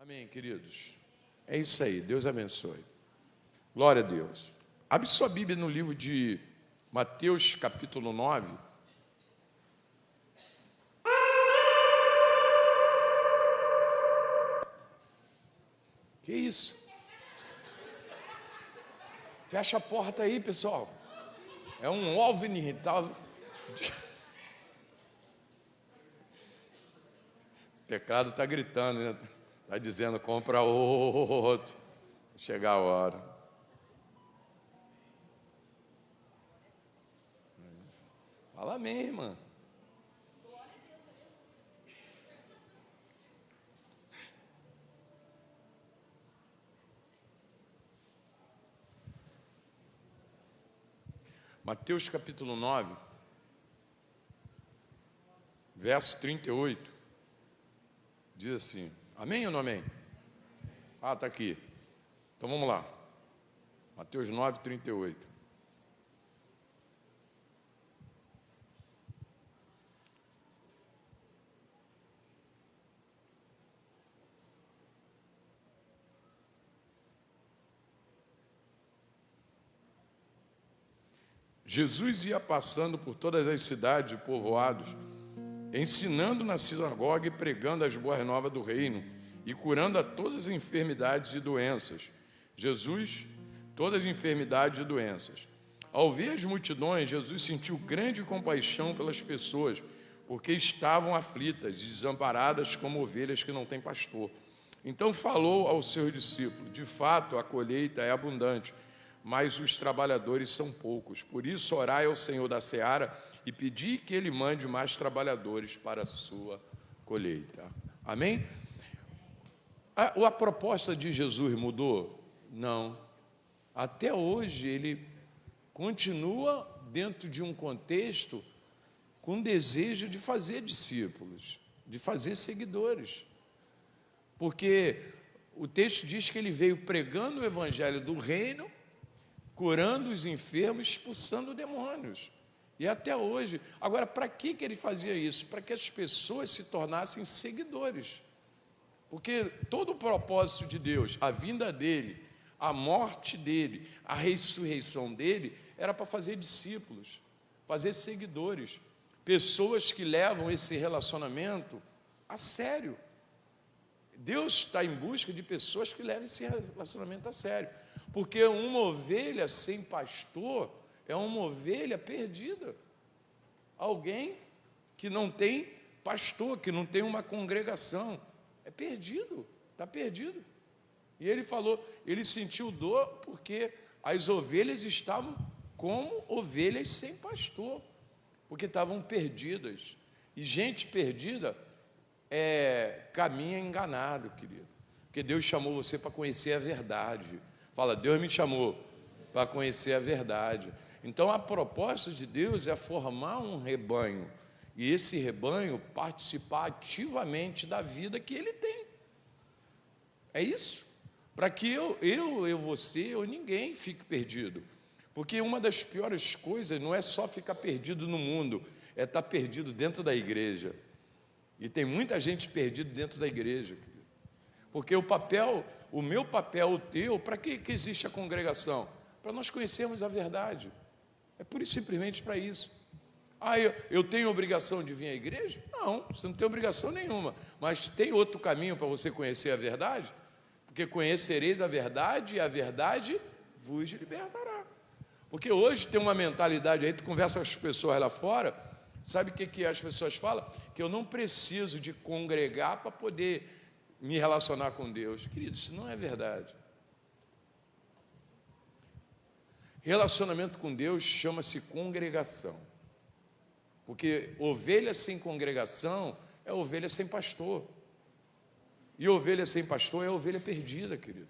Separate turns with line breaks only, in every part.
Amém, queridos? É isso aí, Deus abençoe. Glória a Deus. Abre sua Bíblia no livro de Mateus, capítulo 9. Que isso? Fecha a porta aí, pessoal. É um OVNI, tá? O pecado está gritando, né? Está dizendo, compra outro. Chegar a hora. Fala amém, irmã. Mateus capítulo 9, verso 38, diz assim, amém ou não amém? Ah, está aqui. Então vamos lá. Mateus 9, 38. Jesus ia passando por todas as cidades e povoados, ensinando na sinagoga e pregando as boas novas do reino e curando a todas as enfermidades e doenças. Jesus, todas as enfermidades e doenças. Ao ver as multidões, Jesus sentiu grande compaixão pelas pessoas, porque estavam aflitas e desamparadas como ovelhas que não têm pastor. Então falou aos seus discípulos, de fato a colheita é abundante, mas os trabalhadores são poucos. Por isso, orai ao Senhor da seara e pedi que Ele mande mais trabalhadores para a sua colheita. Amém? A proposta de Jesus mudou? Não. Até hoje, Ele continua dentro de um contexto com desejo de fazer discípulos, de fazer seguidores. Porque o texto diz que Ele veio pregando o evangelho do reino, curando os enfermos, expulsando demônios. E até hoje. Agora, para que Ele fazia isso? Para que as pessoas se tornassem seguidores. Porque todo o propósito de Deus, a vinda dEle, a morte dEle, a ressurreição dEle, era para fazer discípulos, fazer seguidores. Pessoas que levam esse relacionamento a sério. Deus está em busca de pessoas que levem esse relacionamento a sério. Porque uma ovelha sem pastor é uma ovelha perdida. Alguém que não tem pastor, que não tem uma congregação, é perdido, está perdido. E ele falou, ele sentiu dor porque as ovelhas estavam como ovelhas sem pastor, porque estavam perdidas. E gente perdida caminha enganado, querido. Porque Deus chamou você para conhecer a verdade. Fala, Deus me chamou para conhecer a verdade. Então, a proposta de Deus é formar um rebanho. E esse rebanho participar ativamente da vida que Ele tem. É isso. Para que você ou ninguém fique perdido. Porque uma das piores coisas não é só ficar perdido no mundo, é estar perdido dentro da igreja. E tem muita gente perdida dentro da igreja. Porque o meu papel, o teu, para que existe a congregação? Para nós conhecermos a verdade. É pura e simplesmente para isso. Ah, eu tenho obrigação de vir à igreja? Não, você não tem obrigação nenhuma. Mas tem outro caminho para você conhecer a verdade? Porque conhecereis a verdade e a verdade vos libertará. Porque hoje tem uma mentalidade aí, tu conversa com as pessoas lá fora, sabe o que as pessoas falam? Que eu não preciso de congregar para poder me relacionar com Deus. Querido, isso não é verdade. Relacionamento com Deus chama-se congregação. Porque ovelha sem congregação é ovelha sem pastor. E ovelha sem pastor é ovelha perdida, querido.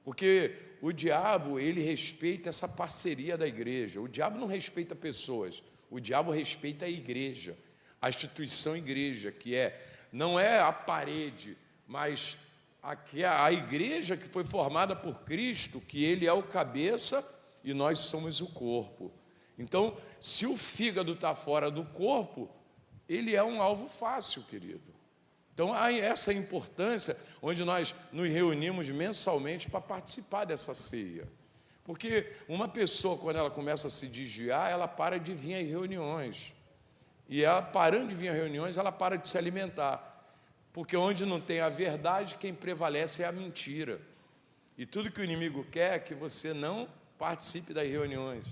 Porque o diabo, ele respeita essa parceria da igreja. O diabo não respeita pessoas. O diabo respeita a igreja, a instituição igreja, não é a parede, mas a igreja que foi formada por Cristo, que Ele é o cabeça e nós somos o corpo. Então, se o fígado está fora do corpo, ele é um alvo fácil, querido. Então há essa importância onde nós nos reunimos mensalmente para participar dessa ceia. Porque uma pessoa, quando ela começa a se desviar, ela para de vir às reuniões. E ela, parando de vir às reuniões, ela para de se alimentar. Porque onde não tem a verdade, quem prevalece é a mentira. E tudo que o inimigo quer é que você não participe das reuniões,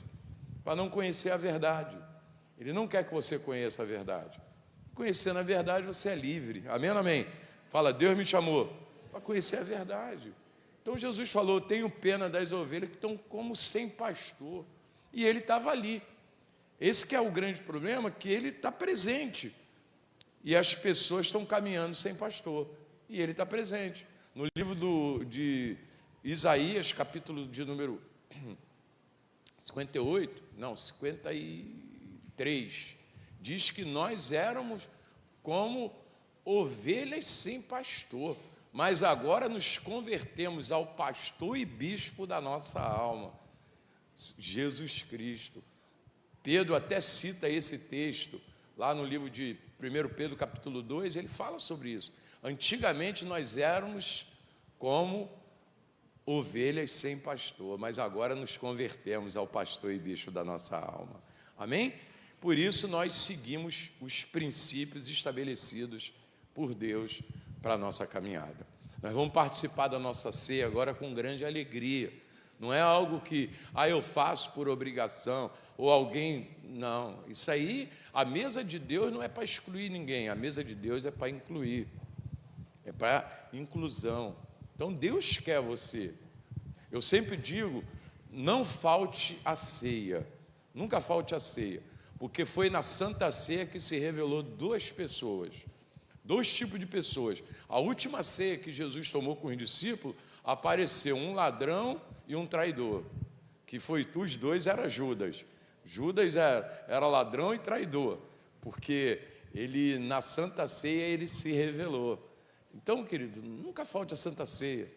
para não conhecer a verdade. Ele não quer que você conheça a verdade. Conhecendo a verdade, você é livre. Amém ou não amém? Fala, Deus me chamou para conhecer a verdade. Então Jesus falou, tenho pena das ovelhas que estão como sem pastor. E ele estava ali. Esse que é o grande problema, que ele está presente. E as pessoas estão caminhando sem pastor. E ele está presente. No livro de Isaías, capítulo de número 53, diz que nós éramos como ovelhas sem pastor, mas agora nos convertemos ao pastor e bispo da nossa alma, Jesus Cristo. Pedro até cita esse texto, lá no livro de 1 Pedro, capítulo 2, ele fala sobre isso. Antigamente nós éramos como ovelhas sem pastor, mas agora nos convertemos ao pastor e bicho da nossa alma. Amém? Por isso nós seguimos os princípios estabelecidos por Deus para a nossa caminhada. Nós vamos participar da nossa ceia agora com grande alegria. Não é algo que, eu faço por obrigação, ou alguém, não. Isso aí, a mesa de Deus não é para excluir ninguém, a mesa de Deus é para incluir, é para inclusão. Então Deus quer você. Eu sempre digo, não falte a ceia, nunca falte a ceia, porque foi na Santa Ceia que se revelou duas pessoas, dois tipos de pessoas. A última ceia que Jesus tomou com os discípulos, apareceu um ladrão e um traidor, que foi, os dois eram Judas. Judas era ladrão e traidor, porque ele, na Santa Ceia, ele se revelou. Então, querido, nunca falte a Santa Ceia,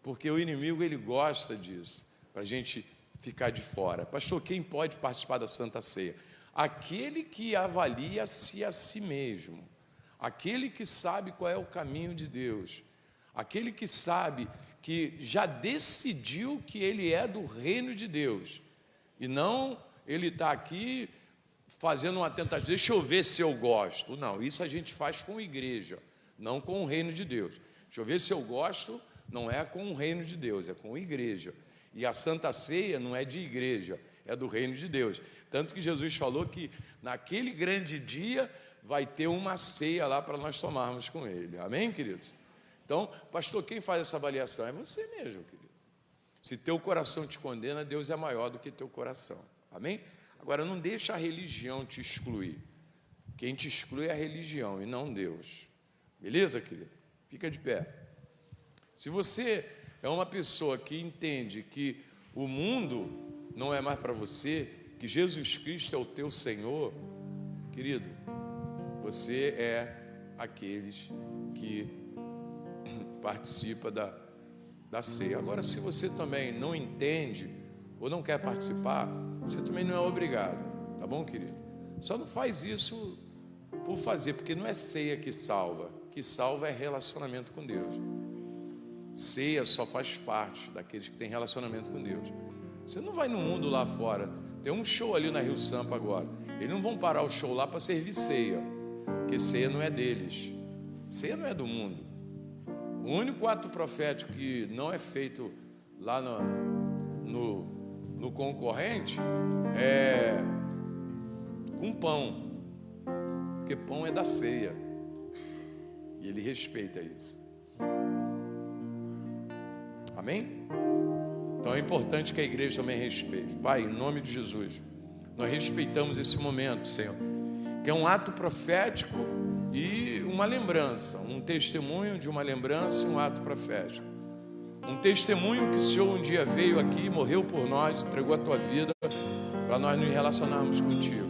porque o inimigo, ele gosta disso, para a gente ficar de fora. Pastor, quem pode participar da Santa Ceia? Aquele que avalia-se a si mesmo, aquele que sabe qual é o caminho de Deus, aquele que sabe que já decidiu que ele é do reino de Deus, e não ele está aqui fazendo uma tentativa, deixa eu ver se eu gosto. Não, isso a gente faz com a igreja, não com o reino de Deus. Deixa eu ver se eu gosto, não é com o reino de Deus, é com a igreja. E a Santa Ceia não é de igreja, é do reino de Deus. Tanto que Jesus falou que naquele grande dia vai ter uma ceia lá para nós tomarmos com ele. Amém, queridos? Então, pastor, quem faz essa avaliação? É você mesmo, querido. Se teu coração te condena, Deus é maior do que teu coração. Amém? Agora, não deixa a religião te excluir. Quem te exclui é a religião e não Deus. Beleza, querido? Fica de pé. Se você é uma pessoa que entende que o mundo não é mais para você, que Jesus Cristo é o teu Senhor, querido, você é aqueles que participa da ceia. Agora, se você também não entende ou não quer participar, você também não é obrigado, tá bom, querido? Só não faz isso por fazer, porque não é ceia que salva é relacionamento com Deus. Ceia só faz parte daqueles que têm relacionamento com Deus. Você não vai no mundo lá fora, tem um show ali na Rio Sampa agora, eles não vão parar o show lá para servir ceia, porque ceia não é deles, ceia não é do mundo. O único ato profético que não é feito lá no concorrente é com pão, porque pão é da ceia, e ele respeita isso. Amém? Então é importante que a igreja também respeite. Pai, em nome de Jesus, nós respeitamos esse momento, Senhor, que é um ato profético e uma lembrança, um testemunho de uma lembrança e um ato profético. Um testemunho que o Senhor um dia veio aqui, morreu por nós, entregou a tua vida para nós nos relacionarmos contigo.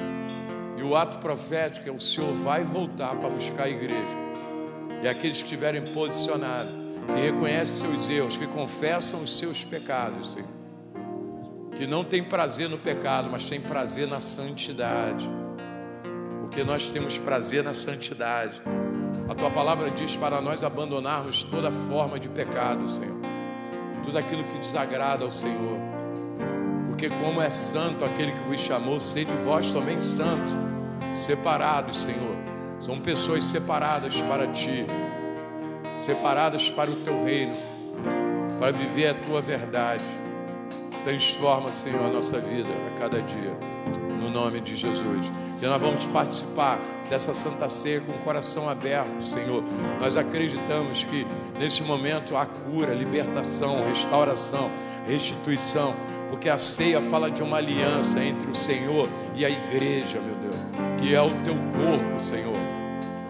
E o ato profético é o Senhor vai voltar para buscar a igreja. E aqueles que estiverem posicionados, que reconhecem seus erros, que confessam os seus pecados, Senhor, que não tem prazer no pecado, mas tem prazer na santidade, porque nós temos prazer na santidade. A tua palavra diz para nós abandonarmos toda forma de pecado, Senhor, tudo aquilo que desagrada ao Senhor, porque como é santo aquele que vos chamou, sede vós também santos, separados, Senhor. São pessoas separadas para Ti, separadas para o Teu reino, para viver a Tua verdade. Transforma, Senhor, a nossa vida a cada dia, no nome de Jesus. E nós vamos participar dessa Santa Ceia com o coração aberto, Senhor. Nós acreditamos que nesse momento há cura, libertação, restauração, restituição, porque a ceia fala de uma aliança entre o Senhor e a igreja, meu Deus, que é o Teu corpo, Senhor.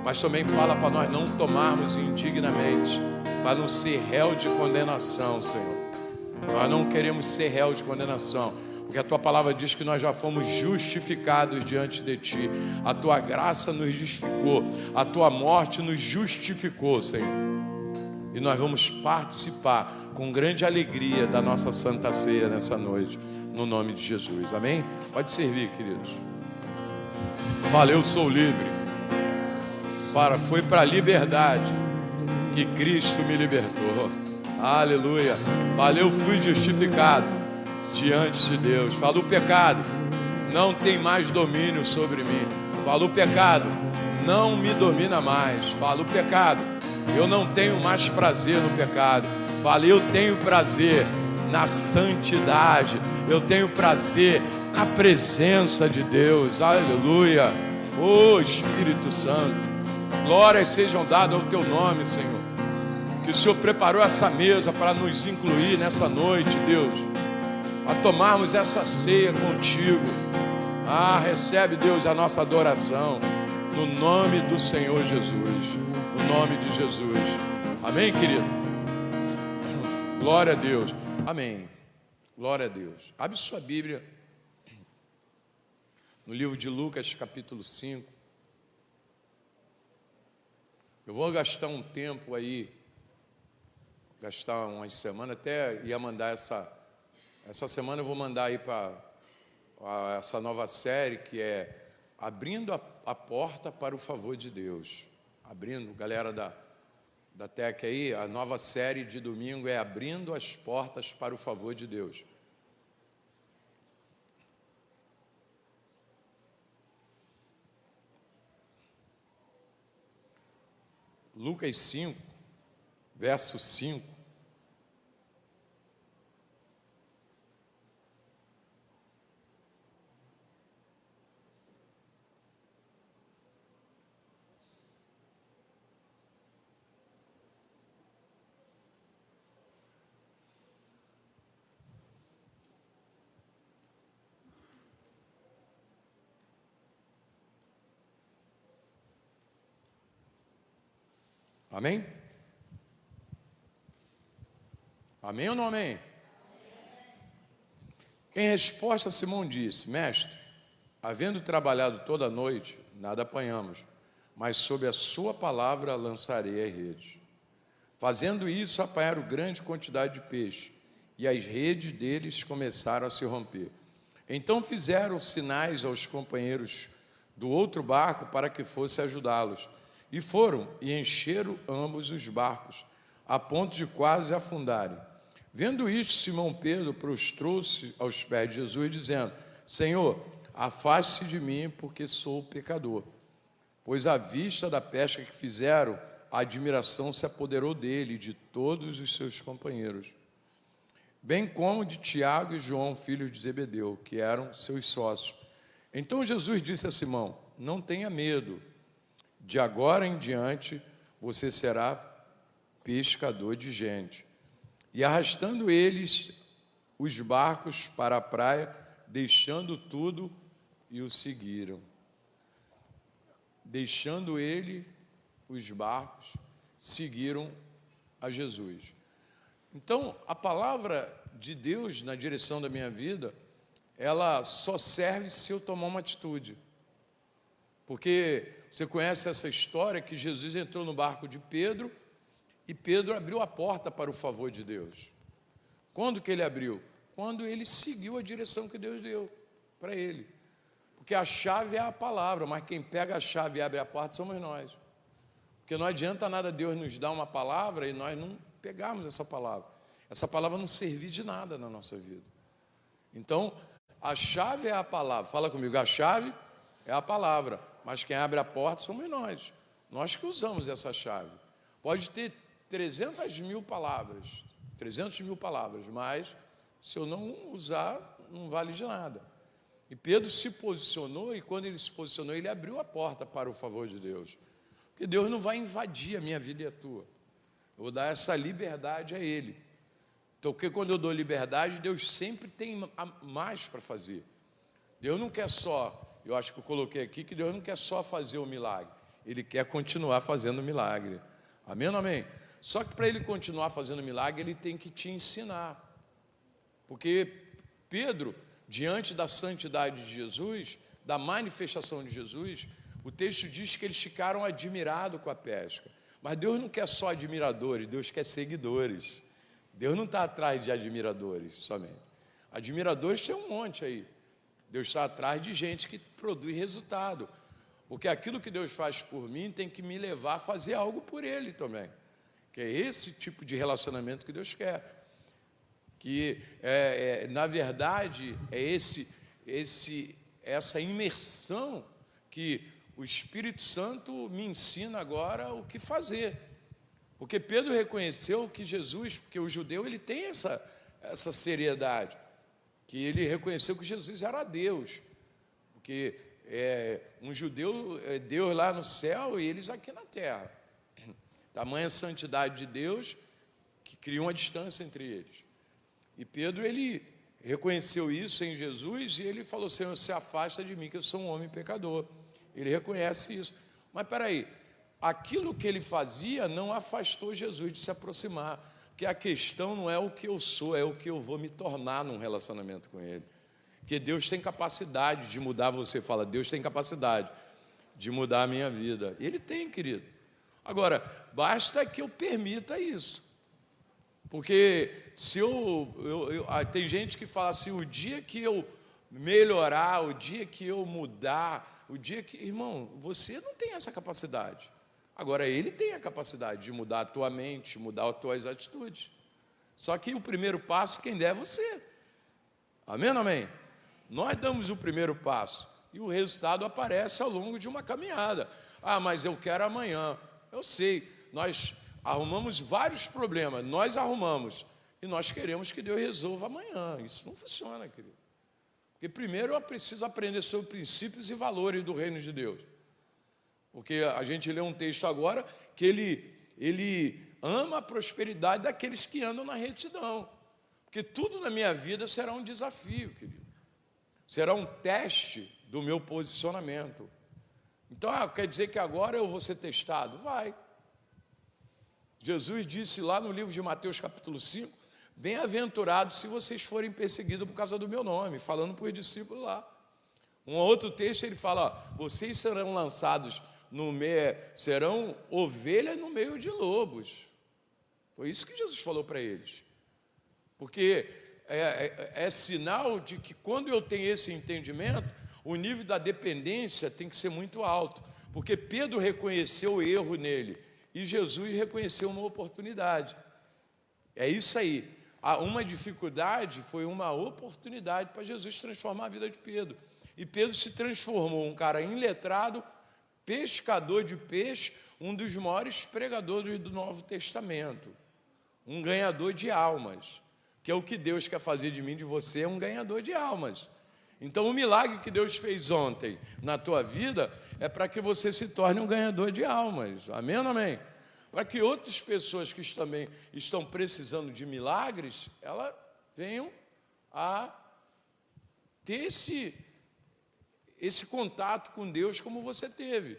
Mas também fala para nós não tomarmos indignamente, para não ser réu de condenação, Senhor. Nós não queremos ser réu de condenação, porque a Tua palavra diz que nós já fomos justificados diante de Ti. A Tua graça nos justificou, a Tua morte nos justificou, Senhor. E nós vamos participar com grande alegria da nossa Santa Ceia nessa noite, no nome de Jesus, amém? Pode servir, queridos. Fala, eu sou livre. Foi para a liberdade que Cristo me libertou. Aleluia. Fala, eu fui justificado diante de Deus. Fala, o pecado não tem mais domínio sobre mim. Fala, o pecado não me domina mais. Fala, o pecado, eu não tenho mais prazer no pecado. Fala, eu tenho prazer na santidade. Eu tenho prazer na presença de Deus. Aleluia. Oh Espírito Santo, glórias sejam dadas ao Teu nome, Senhor. Que o Senhor preparou essa mesa para nos incluir nessa noite, Deus, a tomarmos essa ceia contigo. Recebe, Deus, a nossa adoração, no nome do Senhor Jesus, no nome de Jesus. Amém, querido? Glória a Deus. Amém. Glória a Deus. Abre sua Bíblia no livro de Lucas, capítulo 5. Eu vou gastar um tempo aí, gastar umas semanas, até ia mandar essa semana eu vou mandar aí para essa nova série que é Abrindo a Porta para o Favor de Deus. Abrindo, galera da TEC aí, a nova série de domingo é Abrindo as Portas para o Favor de Deus. Lucas 5, verso 5. Amém? Amém ou não amém? Em resposta, Simão disse: Mestre, havendo trabalhado toda a noite, nada apanhamos, mas sob a sua palavra lançarei as redes. Fazendo isso, apanharam grande quantidade de peixe, e as redes deles começaram a se romper. Então fizeram sinais aos companheiros do outro barco para que fosse ajudá-los. E foram e encheram ambos os barcos, a ponto de quase afundarem. Vendo isto, Simão Pedro prostrou-se aos pés de Jesus, dizendo: Senhor, afaste-se de mim, porque sou pecador. Pois à vista da pesca que fizeram, a admiração se apoderou dele e de todos os seus companheiros, bem como de Tiago e João, filhos de Zebedeu, que eram seus sócios. Então Jesus disse a Simão: Não tenha medo. De agora em diante, você será pescador de gente. E arrastando eles os barcos para a praia, deixando tudo, e o seguiram. Deixando ele os barcos, seguiram a Jesus. Então, a palavra de Deus na direção da minha vida, ela só serve se eu tomar uma atitude. Porque você conhece essa história que Jesus entrou no barco de Pedro e Pedro abriu a porta para o favor de Deus. Quando que ele abriu? Quando ele seguiu a direção que Deus deu para ele. Porque a chave é a palavra, mas quem pega a chave e abre a porta somos nós. Porque não adianta nada Deus nos dar uma palavra e nós não pegarmos essa palavra. Essa palavra não servir de nada na nossa vida. Então, a chave é a palavra. Fala comigo, a chave é a palavra. Mas quem abre a porta somos nós. Nós que usamos essa chave. Pode ter 300 mil palavras, mas se eu não usar, não vale de nada. E Pedro se posicionou, e quando ele se posicionou, ele abriu a porta para o favor de Deus. Porque Deus não vai invadir a minha vida e a tua. Eu vou dar essa liberdade a Ele. Então, porque quando eu dou liberdade, Deus sempre tem mais para fazer. Deus não quer só, eu acho que eu coloquei aqui, que Deus não quer só fazer o milagre. Ele quer continuar fazendo o milagre. Amém ou não amém? Só que para Ele continuar fazendo milagre, Ele tem que te ensinar. Porque Pedro, diante da santidade de Jesus, da manifestação de Jesus, o texto diz que eles ficaram admirados com a pesca. Mas Deus não quer só admiradores, Deus quer seguidores. Deus não está atrás de admiradores somente. Admiradores tem um monte aí. Deus está atrás de gente que produz resultado. Porque aquilo que Deus faz por mim tem que me levar a fazer algo por Ele também. Que é esse tipo de relacionamento que Deus quer. Que, na verdade, é essa imersão que o Espírito Santo me ensina agora o que fazer. Porque Pedro reconheceu que Jesus, porque o judeu ele tem essa seriedade, que ele reconheceu que Jesus era Deus. Porque um judeu é Deus lá no céu e eles aqui na terra. Tamanha santidade de Deus que cria uma distância entre eles. E Pedro, ele reconheceu isso em Jesus e ele falou: Senhor, se afasta de mim, que eu sou um homem pecador. Ele reconhece isso. Mas peraí, aquilo que ele fazia não afastou Jesus de se aproximar. Porque a questão não é o que eu sou, é o que eu vou me tornar num relacionamento com Ele. Porque Deus tem capacidade de mudar você. Fala, Deus tem capacidade de mudar a minha vida. Ele tem, querido. Agora, basta que eu permita isso. Porque se tem gente que fala assim, o dia que eu melhorar, o dia que eu mudar, o dia que... Irmão, você não tem essa capacidade. Agora, Ele tem a capacidade de mudar a tua mente, mudar as tuas atitudes. Só que o primeiro passo, quem der é você. Amém ou amém? Nós damos o primeiro passo e o resultado aparece ao longo de uma caminhada. Ah, mas eu quero amanhã. Eu sei, nós arrumamos vários problemas, nós arrumamos, e nós queremos que Deus resolva amanhã. Isso não funciona, querido. Porque primeiro eu preciso aprender sobre princípios e valores do reino de Deus. Porque a gente lê um texto agora que ele ama a prosperidade daqueles que andam na retidão. Porque tudo na minha vida será um desafio, querido. Será um teste do meu posicionamento. Então, quer dizer que agora eu vou ser testado? Vai. Jesus disse lá no livro de Mateus capítulo 5, bem-aventurados se vocês forem perseguidos por causa do meu nome, falando para os discípulos lá. Um outro texto ele fala, vocês serão lançados no meio, serão ovelhas no meio de lobos. Foi isso que Jesus falou para eles. Porque é sinal de que quando eu tenho esse entendimento, o nível da dependência tem que ser muito alto. Porque Pedro reconheceu o erro nele e Jesus reconheceu uma oportunidade. É isso aí. Uma dificuldade foi uma oportunidade para Jesus transformar a vida de Pedro. E Pedro se transformou um cara iletrado, pescador de peixe, um dos maiores pregadores do Novo Testamento. Um ganhador de almas. Que é o que Deus quer fazer de mim, de você, é um ganhador de almas. Então o milagre que Deus fez ontem na tua vida é para que você se torne um ganhador de almas. Amém ou não amém? Para que outras pessoas que também estão precisando de milagres, elas venham a ter esse contato com Deus como você teve.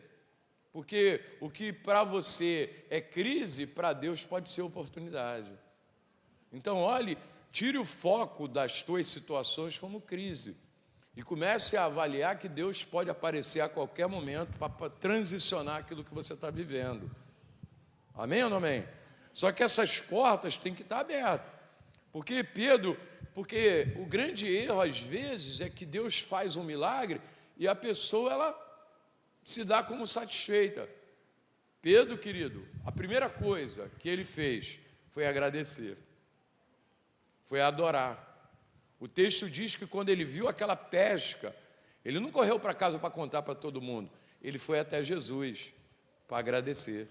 Porque o que para você é crise, para Deus pode ser oportunidade. Então, olhe, tire o foco das tuas situações como crise. E comece a avaliar que Deus pode aparecer a qualquer momento para transicionar aquilo que você está vivendo. Amém ou não amém? Só que essas portas têm que estar abertas. Porque o grande erro às vezes é que Deus faz um milagre e a pessoa ela se dá como satisfeita. Pedro, querido, a primeira coisa que ele fez foi agradecer, foi adorar. O texto diz que quando ele viu aquela pesca, ele não correu para casa para contar para todo mundo, ele foi até Jesus para agradecer.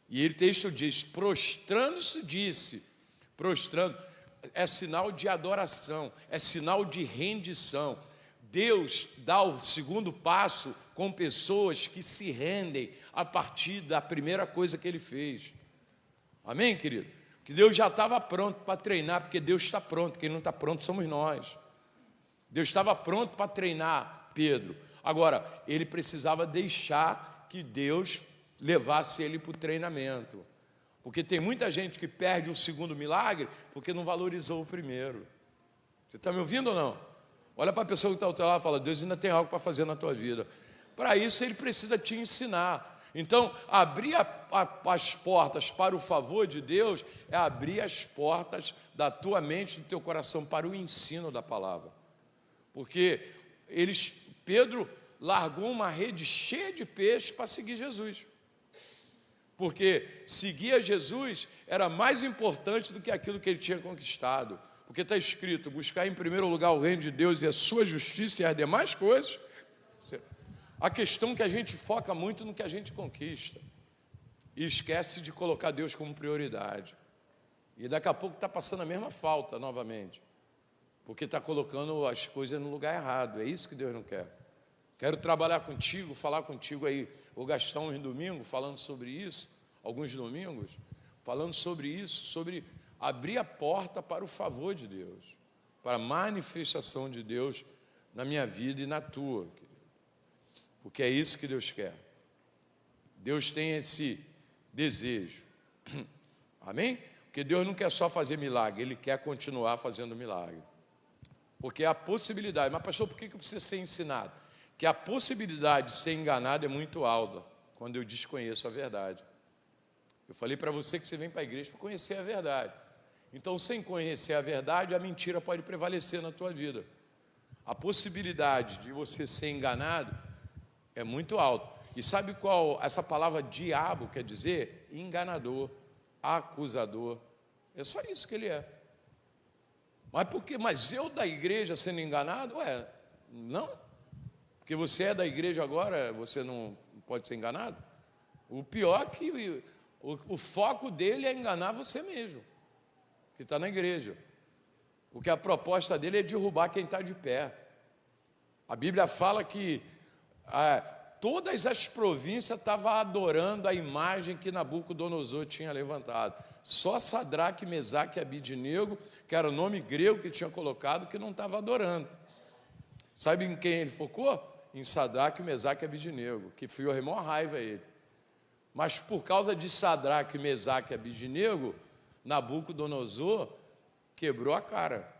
E o texto diz, prostrando-se, disse, prostrando, é sinal de adoração, é sinal de rendição. Deus dá o segundo passo com pessoas que se rendem a partir da primeira coisa que ele fez. Amém, querido? Que Deus já estava pronto para treinar, porque Deus está pronto, quem não está pronto somos nós. Deus estava pronto para treinar Pedro. Agora, ele precisava deixar que Deus levasse ele para o treinamento. Porque tem muita gente que perde o segundo milagre porque não valorizou o primeiro. Você está me ouvindo ou não? Olha para a pessoa que está ao teu lado e fala, Deus ainda tem algo para fazer na tua vida. Para isso ele precisa te ensinar. Então, abrir as portas para o favor de Deus é abrir as portas da tua mente, do teu coração para o ensino da palavra. Porque Pedro largou uma rede cheia de peixes para seguir Jesus. Porque seguir a Jesus era mais importante do que aquilo que ele tinha conquistado. Porque está escrito, buscar em primeiro lugar o reino de Deus e a sua justiça e as demais coisas. A questão é que a gente foca muito no que a gente conquista e esquece de colocar Deus como prioridade. E daqui a pouco está passando a mesma falta novamente, porque está colocando as coisas no lugar errado. É isso que Deus não quer. Quero trabalhar contigo, falar contigo aí. Vou gastar uns domingos falando sobre isso, alguns domingos, falando sobre isso, sobre abrir a porta para o favor de Deus, para a manifestação de Deus na minha vida e na tua, querido. Porque é isso que Deus quer. Deus tem esse desejo. Amém? Porque Deus não quer só fazer milagre, Ele quer continuar fazendo milagre. Porque a possibilidade, mas pastor, por que eu preciso ser ensinado? Que a possibilidade de ser enganado é muito alta quando eu desconheço a verdade. Eu falei para você que você vem para a igreja para conhecer a verdade. Então, sem conhecer a verdade, a mentira pode prevalecer na tua vida. A possibilidade de você ser enganado é muito alta. E sabe qual essa palavra diabo quer dizer? Enganador, acusador. É só isso que ele é. Mas por quê? Mas eu da igreja sendo enganado? Não. Porque você é da igreja agora, você não pode ser enganado? O pior é que o foco dele é enganar você mesmo, que está na igreja. Porque a proposta dele é derrubar quem está de pé. A Bíblia fala que todas as províncias estavam adorando a imagem que Nabucodonosor tinha levantado. Só Sadraque, Mesaque e Abidnego, que era o nome grego que tinha colocado, que não estava adorando. Sabe em quem ele focou? Em Sadraque, Mesaque e Abidnego, que foi a maior raiva a ele. Mas por causa de Sadraque, Mesaque e Abidnego, Nabucodonosor quebrou a cara.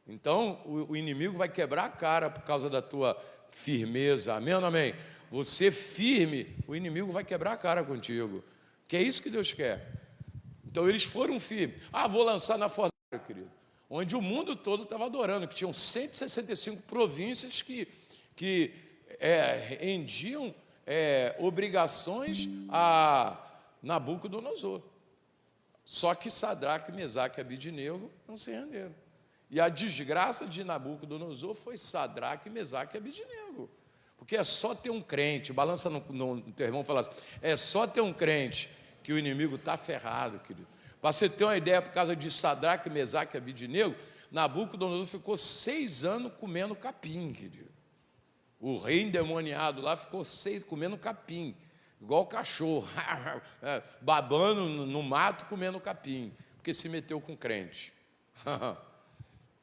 Então, o inimigo vai quebrar a cara por causa da tua firmeza. Amém ou não amém? Você firme, o inimigo vai quebrar a cara contigo. Que é isso que Deus quer. Então, eles foram firmes. Vou lançar na fornalha, querido. Onde o mundo todo estava adorando, que tinham 165 províncias que rendiam obrigações a Nabucodonosor. Só que Sadraque, Mesaque e Abidnego não se renderam. E a desgraça de Nabucodonosor foi Sadraque, Mesaque e Abidnego. Porque é só ter um crente, balança no teu irmão e fala assim, é só ter um crente que o inimigo está ferrado, querido. Para você ter uma ideia, por causa de Sadraque, Mesaque e Abidnego, Nabucodonosor ficou 6 anos comendo capim, querido. O rei endemoniado lá ficou 6 comendo capim, igual cachorro, babando no mato comendo capim, porque se meteu com crente.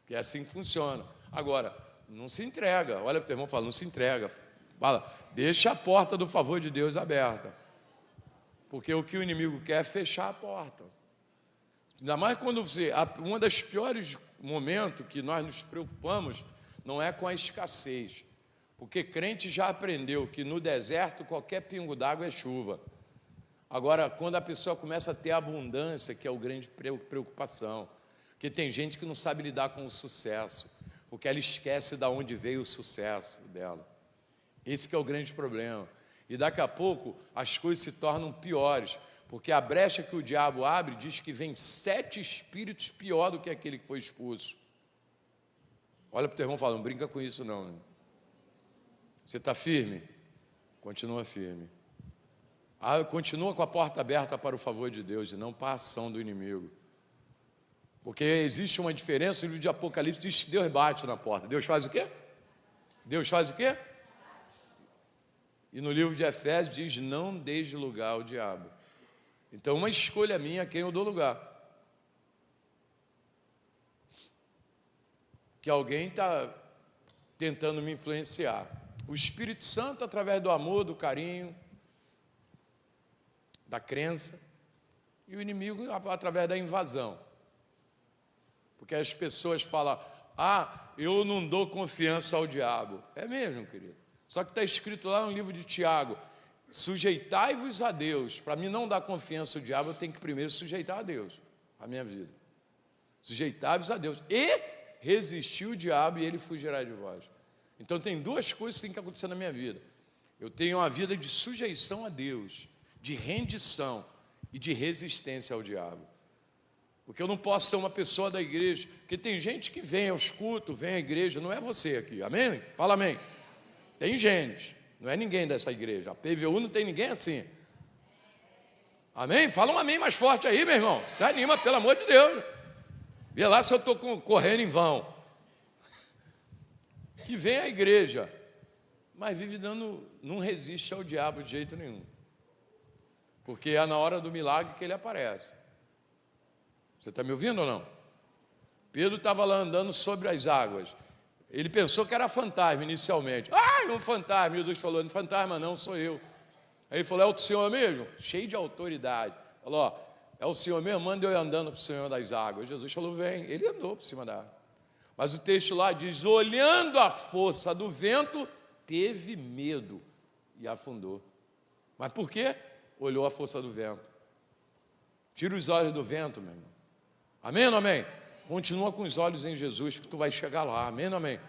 Que é assim que funciona. Agora, não se entrega. Olha para o teu irmão e fala, não se entrega. Fala, deixa a porta do favor de Deus aberta. Porque o que o inimigo quer é fechar a porta. Ainda mais quando você... Um dos piores momentos que nós nos preocupamos não é com a escassez. Porque crente já aprendeu que no deserto qualquer pingo d'água é chuva. Agora, quando a pessoa começa a ter abundância, que é a grande preocupação. Porque tem gente que não sabe lidar com o sucesso, porque ela esquece de onde veio o sucesso dela. Esse que é o grande problema. E daqui a pouco as coisas se tornam piores, porque a brecha que o diabo abre diz que vem 7 espíritos pior do que aquele que foi expulso. Olha para o teu irmão e fala, não brinca com isso não. Né? Você está firme? Continua firme. Continua com a porta aberta para o favor de Deus e não para a ação do inimigo. Porque existe uma diferença. No livro de Apocalipse diz que Deus bate na porta. Deus faz o quê? Deus faz o quê? E no livro de Efésios diz, não deixe lugar ao diabo. Então uma escolha minha a quem eu dou lugar. Que alguém está tentando me influenciar. O Espírito Santo, através do amor, do carinho, da crença, e o inimigo através da invasão. Porque as pessoas falam, eu não dou confiança ao diabo. É mesmo, querido. Só que está escrito lá no livro de Tiago, sujeitai-vos a Deus. Para mim não dar confiança ao diabo, eu tenho que primeiro sujeitar a Deus, a minha vida. Sujeitai-vos a Deus. E resistir o diabo e ele fugirá de vós. Então tem 2 coisas que tem que acontecer na minha vida. Eu tenho uma vida de sujeição a Deus, de rendição e de resistência ao diabo. Porque eu não posso ser uma pessoa da igreja, porque tem gente que vem aos cultos, vem à igreja, não é você aqui, amém? Fala amém. Tem gente, não é ninguém dessa igreja, a PVU não tem ninguém assim. Amém? Fala um amém mais forte aí, meu irmão, se anima, pelo amor de Deus. Vê lá se eu estou correndo em vão. Que vem à igreja, mas vive não resiste ao diabo de jeito nenhum. Porque é na hora do milagre que ele aparece. Você está me ouvindo ou não? Pedro estava lá andando sobre as águas. Ele pensou que era fantasma inicialmente. Um fantasma. Jesus falou, não fantasma não, sou eu. Aí ele falou, é o Senhor mesmo? Cheio de autoridade. Falou, é o Senhor mesmo? Manda eu ir andando para o Senhor das águas. Jesus falou, vem. Ele andou por cima da água. Mas o texto lá diz, olhando a força do vento, teve medo e afundou. Mas por quê? Olhou a força do vento. Tira os olhos do vento, meu irmão. Amém ou não amém? Continua com os olhos em Jesus, que tu vai chegar lá. Amém ou não amém?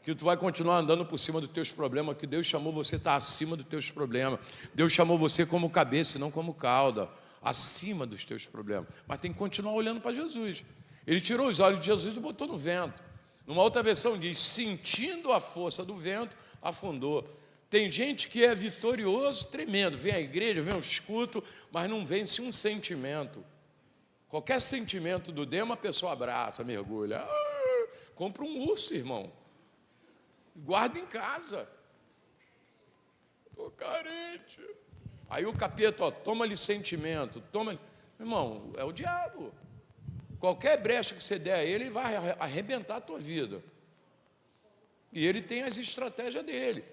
Que tu vai continuar andando por cima dos teus problemas, que Deus chamou você a estar acima dos teus problemas. Deus chamou você como cabeça e não como cauda, acima dos teus problemas. Mas tem que continuar olhando para Jesus. Ele tirou os olhos de Jesus e botou no vento. Numa outra versão diz, sentindo a força do vento, afundou. Tem gente que é vitorioso, tremendo. Vem à igreja, vem ao escuto, mas não vence um sentimento. Qualquer sentimento do demo, a pessoa abraça, mergulha. Compra um urso, irmão. Guarda em casa. Estou carente. Aí o capeta, toma-lhe sentimento. Toma. Irmão, é o diabo. Qualquer brecha que você der a ele vai arrebentar a tua vida. E ele tem as estratégias dele.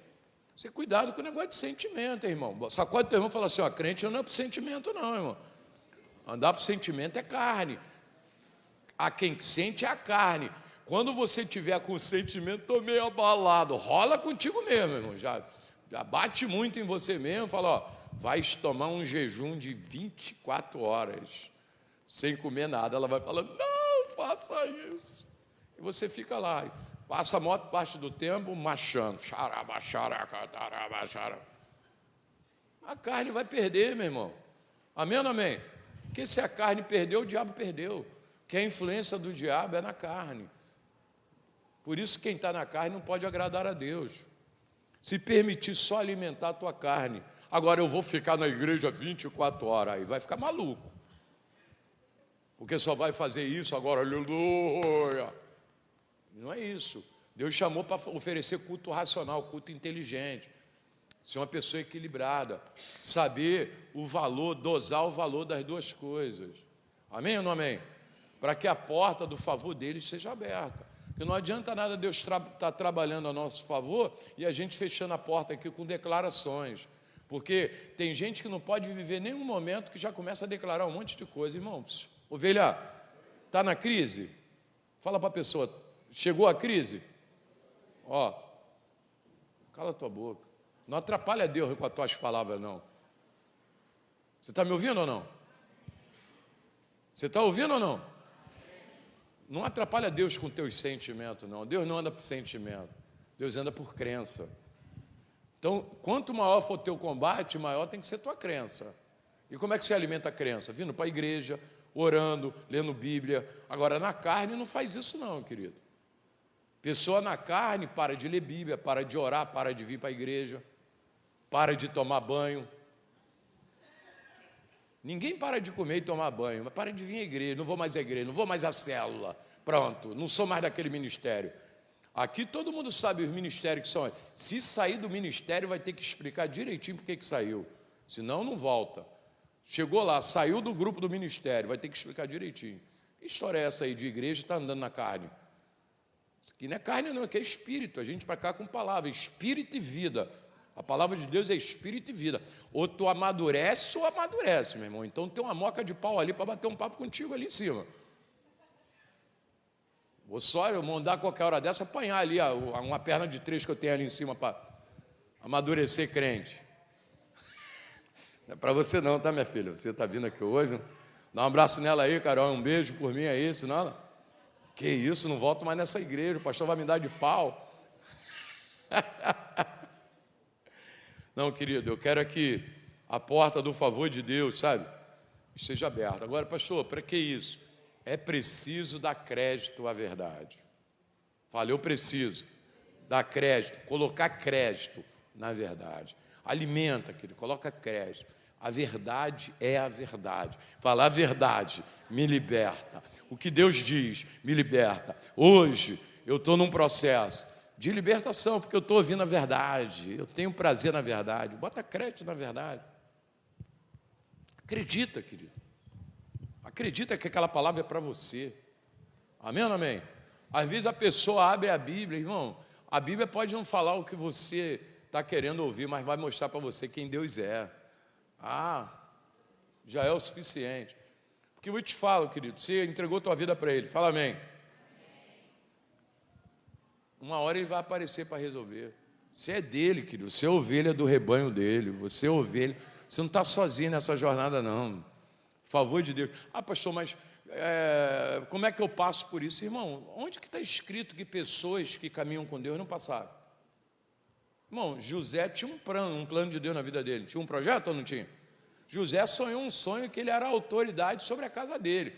Você cuidado com o negócio de sentimento, irmão. Sacode o teu irmão e fala assim, crente não é para sentimento não, irmão. Andar para sentimento é carne. A quem sente é a carne. Quando você tiver com o sentimento, estou meio abalado. Rola contigo mesmo, irmão. Já bate muito em você mesmo. Fala, vais tomar um jejum de 24 horas. Sem comer nada, ela vai falar, não faça isso. E você fica lá, passa a maior parte do tempo machando. A carne vai perder, meu irmão. Amém ou não amém? Porque se a carne perdeu, o diabo perdeu. Que a influência do diabo é na carne. Por isso quem está na carne não pode agradar a Deus. Se permitir só alimentar a tua carne. Agora eu vou ficar na igreja 24 horas, aí vai ficar maluco. Porque só vai fazer isso agora, aleluia. Não é isso. Deus chamou para oferecer culto racional, culto inteligente. Ser uma pessoa equilibrada. Saber o valor, dosar o valor das duas coisas. Amém ou não amém? Para que a porta do favor dele seja aberta. Porque não adianta nada Deus estar trabalhando a nosso favor e a gente fechando a porta aqui com declarações. Porque tem gente que não pode viver nenhum momento que já começa a declarar um monte de coisa. Irmãos, ovelha, está na crise? Fala para a pessoa, chegou a crise? Cala a tua boca. Não atrapalha Deus com as tuas palavras, não. Você está me ouvindo ou não? Você está ouvindo ou não? Não atrapalha Deus com teus sentimentos, não. Deus não anda por sentimento. Deus anda por crença. Então, quanto maior for teu combate, maior tem que ser tua crença. E como é que se alimenta a crença? Vindo para a igreja, orando, lendo Bíblia. Agora, na carne não faz isso não, querido. Pessoa na carne para de ler Bíblia, para de orar, para de vir para a igreja, para de tomar banho. Ninguém para de comer e tomar banho, mas para de vir à igreja. Não vou mais à igreja, não vou mais à célula. Pronto, não sou mais daquele ministério. Aqui todo mundo sabe os ministérios que são. Se sair do ministério, vai ter que explicar direitinho por que saiu. Senão, não volta. Chegou lá, saiu do grupo do ministério, vai ter que explicar direitinho. Que história é essa aí de igreja está andando na carne? Isso aqui não é carne não, aqui é espírito. A gente para cá com palavra, espírito e vida. A palavra de Deus é espírito e vida. Ou tu amadurece ou amadurece, meu irmão. Então tem uma moca de pau ali para bater um papo contigo ali em cima. Vou só eu mandar qualquer hora dessa apanhar ali uma perna de 3 que eu tenho ali em cima para amadurecer crente. Não é para você não, tá, minha filha? Você está vindo aqui hoje. Dá um abraço nela aí, Carol, um beijo por mim aí, senão... Que isso, não volto mais nessa igreja, o pastor vai me dar de pau. Não, querido, eu quero que a porta do favor de Deus, sabe, esteja aberta. Agora, pastor, para que isso? É preciso dar crédito à verdade. Fala, eu preciso dar crédito, colocar crédito na verdade. Alimenta, querido, coloca crédito. A verdade é a verdade. Fala, a verdade me liberta. O que Deus diz me liberta. Hoje eu estou num processo de libertação, porque eu estou ouvindo a verdade. Eu tenho prazer na verdade. Bota crédito na verdade. Acredita, querido. Acredita que aquela palavra é para você. Amém ou não amém? Às vezes a pessoa abre a Bíblia, irmão. A Bíblia pode não falar o que você está querendo ouvir, mas vai mostrar para você quem Deus é. Já é o suficiente. Porque eu te falo, querido, você entregou tua vida para Ele. Fala amém. Uma hora Ele vai aparecer para resolver. Você é dele, querido. Você é ovelha do rebanho dele. Você é ovelha. Você não está sozinho nessa jornada, não. Favor de Deus. Pastor, mas como é que eu passo por isso? Irmão, onde que está escrito que pessoas que caminham com Deus não passaram? Irmão, José tinha um plano de Deus na vida dele. Tinha um projeto ou não tinha? José sonhou um sonho que ele era a autoridade sobre a casa dele.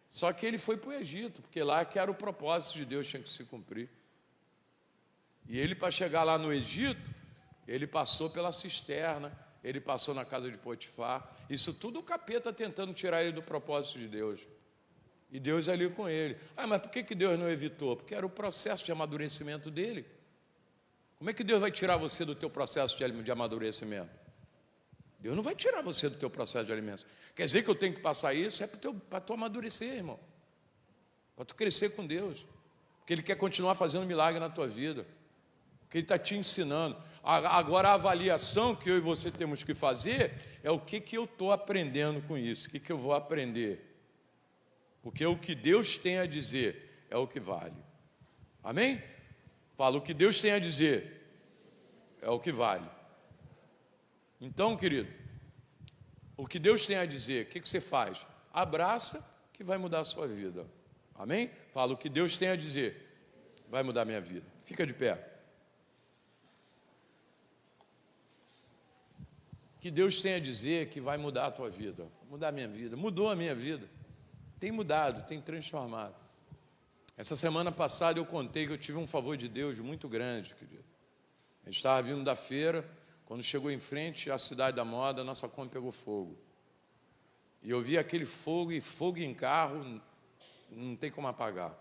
Só que ele foi para o Egito, porque lá que era o propósito de Deus, tinha que se cumprir. E ele, para chegar lá no Egito, ele passou pela cisterna, ele passou na casa de Potifar. Isso tudo o capeta tentando tirar ele do propósito de Deus. E Deus ali com ele. Mas por que Deus não evitou? Porque era o processo de amadurecimento dele. Como é que Deus vai tirar você do teu processo de amadurecimento? Deus não vai tirar você do teu processo de alimentação. Quer dizer que eu tenho que passar isso? É para tu amadurecer, irmão. Para tu crescer com Deus. Porque Ele quer continuar fazendo milagre na tua vida. Porque Ele está te ensinando. Agora a avaliação que eu e você temos que fazer é o que eu estou aprendendo com isso. O que eu vou aprender. Porque o que Deus tem a dizer é o que vale. Amém? Fala, o que Deus tem a dizer é o que vale. Então, querido, o que Deus tem a dizer, o que você faz? Abraça, que vai mudar a sua vida. Amém? Fala, o que Deus tem a dizer vai mudar a minha vida. Fica de pé. O que Deus tem a dizer que vai mudar a tua vida. Mudar a minha vida. Mudou a minha vida. Tem mudado, tem transformado. Essa semana passada eu contei que eu tive um favor de Deus muito grande, querido. A gente estava vindo da feira. Quando chegou em frente à Cidade da Moda, a nossa Kombi pegou fogo. E eu vi aquele fogo, e fogo em carro, não tem como apagar.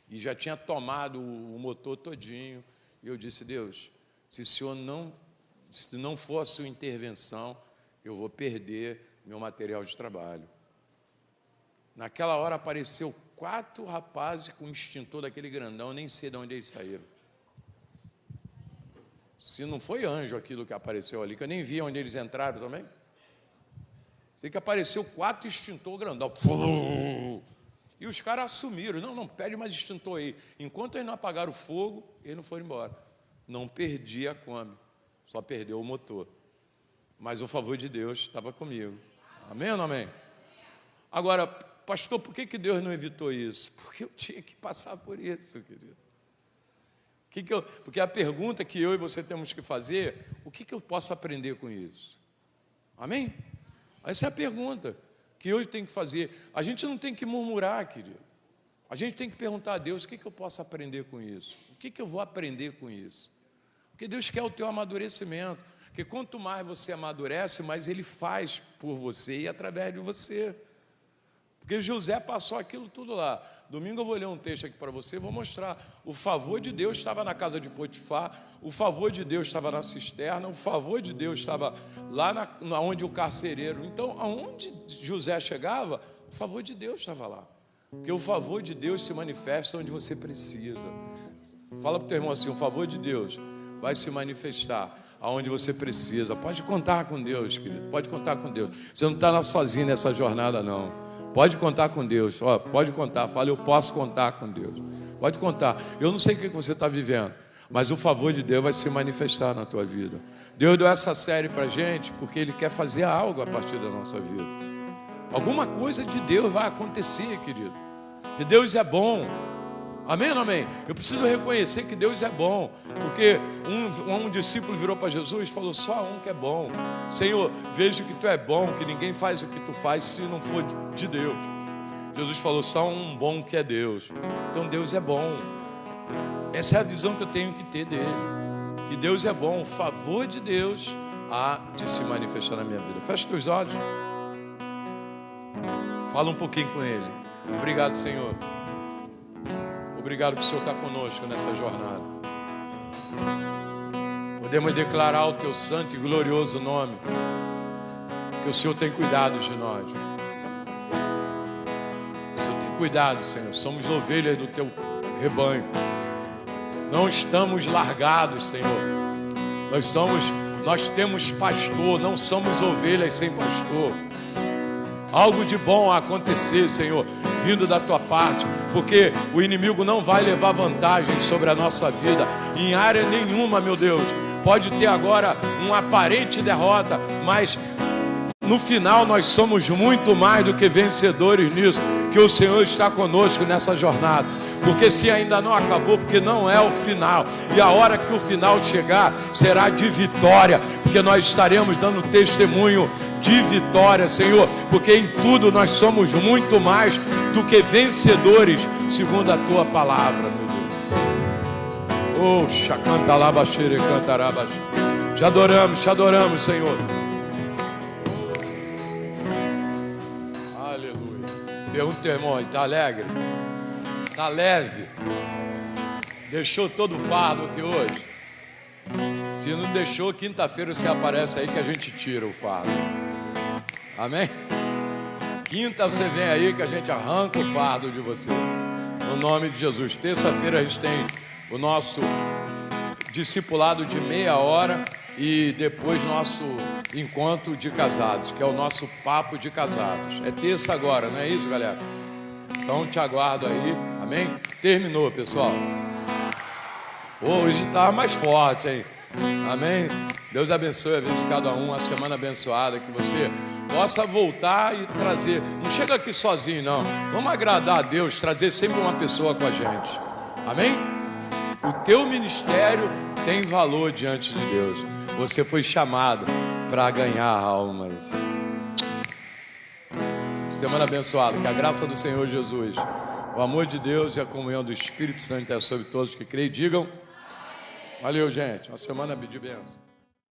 E já tinha tomado o motor todinho. E eu disse, Deus, se não for a sua intervenção, eu vou perder meu material de trabalho. Naquela hora apareceu 4 rapazes com um extintor daquele grandão, nem sei de onde eles saíram. Se não foi anjo aquilo que apareceu ali, que eu nem vi onde eles entraram também. Sei que apareceu 4 extintor grandão. E os caras assumiram. Não, pede mais extintor aí. Enquanto eles não apagaram o fogo, eles não foram embora. Não perdi a Kombi, só perdeu o motor. Mas o favor de Deus estava comigo. Amém ou não amém? Agora, pastor, por que Deus não evitou isso? Porque eu tinha que passar por isso, querido. Porque a pergunta que eu e você temos que fazer, o que eu posso aprender com isso? Amém? Essa é a pergunta que eu tenho que fazer. A gente não tem que murmurar, querido. A gente tem que perguntar a Deus, o que eu posso aprender com isso? O que eu vou aprender com isso? Porque Deus quer o teu amadurecimento. Porque quanto mais você amadurece, mais Ele faz por você e através de você. Porque José passou aquilo tudo lá. Domingo eu vou ler um texto aqui para você, vou mostrar. O favor de Deus estava na casa de Potifar, o favor de Deus estava na cisterna, o favor de Deus estava lá onde o carcereiro. Então, aonde José chegava, o favor de Deus estava lá. Porque o favor de Deus se manifesta onde você precisa. Fala para o teu irmão assim, o favor de Deus vai se manifestar aonde você precisa. Pode contar com Deus, querido, pode contar com Deus. Você não está sozinho nessa jornada, não. Pode contar com Deus, pode contar. Fala, eu posso contar com Deus. Pode contar. Eu não sei o que você está vivendo, mas o favor de Deus vai se manifestar na tua vida. Deus deu essa série para a gente porque Ele quer fazer algo a partir da nossa vida. Alguma coisa de Deus vai acontecer, querido. E Deus é bom. Amém ou não amém? Eu preciso reconhecer que Deus é bom, porque um discípulo virou para Jesus e falou, só há um que é bom. Senhor, vejo que Tu é bom, que ninguém faz o que Tu faz se não for de Deus. Jesus falou, só há um bom que é Deus. Então Deus é bom. Essa é a visão que eu tenho que ter dele. Que Deus é bom, o favor de Deus há de se manifestar na minha vida. Fecha os teus olhos. Fala um pouquinho com Ele. Obrigado, Senhor. Obrigado que o Senhor está conosco nessa jornada. Podemos declarar o Teu santo e glorioso nome, que o Senhor tem cuidado de nós. O Senhor tem cuidado, Senhor. Somos ovelhas do Teu rebanho. Não estamos largados, Senhor. Nós temos pastor, não somos ovelhas sem pastor. Algo de bom a acontecer, Senhor, vindo da Tua parte, porque o inimigo não vai levar vantagem sobre a nossa vida, em área nenhuma, meu Deus. Pode ter agora uma aparente derrota, mas no final nós somos muito mais do que vencedores nisso, que o Senhor está conosco nessa jornada. Porque se ainda não acabou, porque não é o final, e a hora que o final chegar, será de vitória, porque nós estaremos dando testemunho de vitória, Senhor, porque em tudo nós somos muito mais do que vencedores, segundo a Tua palavra, meu Deus. Oh, chacantalabaxere, cantarabaxere. Te adoramos, Senhor. Aleluia. Pergunta, teu irmão, está alegre? Está leve? Deixou todo o fardo aqui hoje? Se não deixou, quinta-feira você aparece aí que a gente tira o fardo. Amém? Quinta você vem aí que a gente arranca o fardo de você. No nome de Jesus. Terça-feira a gente tem o nosso discipulado de meia hora e depois nosso encontro de casados, que é o nosso papo de casados. É terça agora, não é isso, galera? Então te aguardo aí. Amém? Terminou, pessoal. Hoje estava mais forte, hein? Amém? Deus abençoe a vida de cada um, uma semana abençoada, que você possa voltar e trazer. Não chega aqui sozinho, não. Vamos agradar a Deus, trazer sempre uma pessoa com a gente. Amém? O teu ministério tem valor diante de Deus. Você foi chamado para ganhar almas. Semana abençoada, que a graça do Senhor Jesus, o amor de Deus e a comunhão do Espírito Santo é sobre todos que creem. Digam. Valeu, gente. Uma semana de bênção.